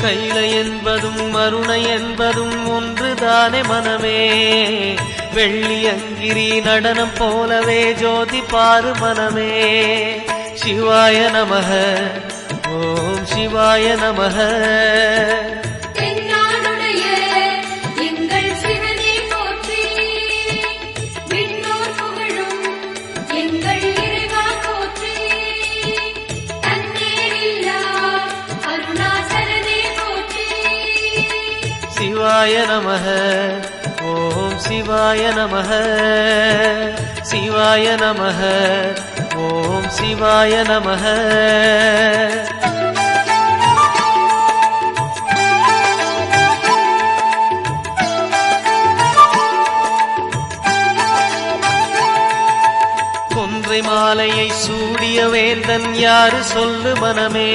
கைல என்பதும் மருணை என்பதும் ஒன்றுதானே மனமே. வெள்ளி அங்கிரி நடனம் போலவே ஜோதி பாரு மனமே. சிவாய நமக ஓம் சிவாய நமக. சிவாய நமக ஓம் சிவாய நமக. சிவாய நமக ஓம் சிவாய நமக. கொன்றை மாலையை சூடிய வேந்தன் யாரு சொல்லு மனமே.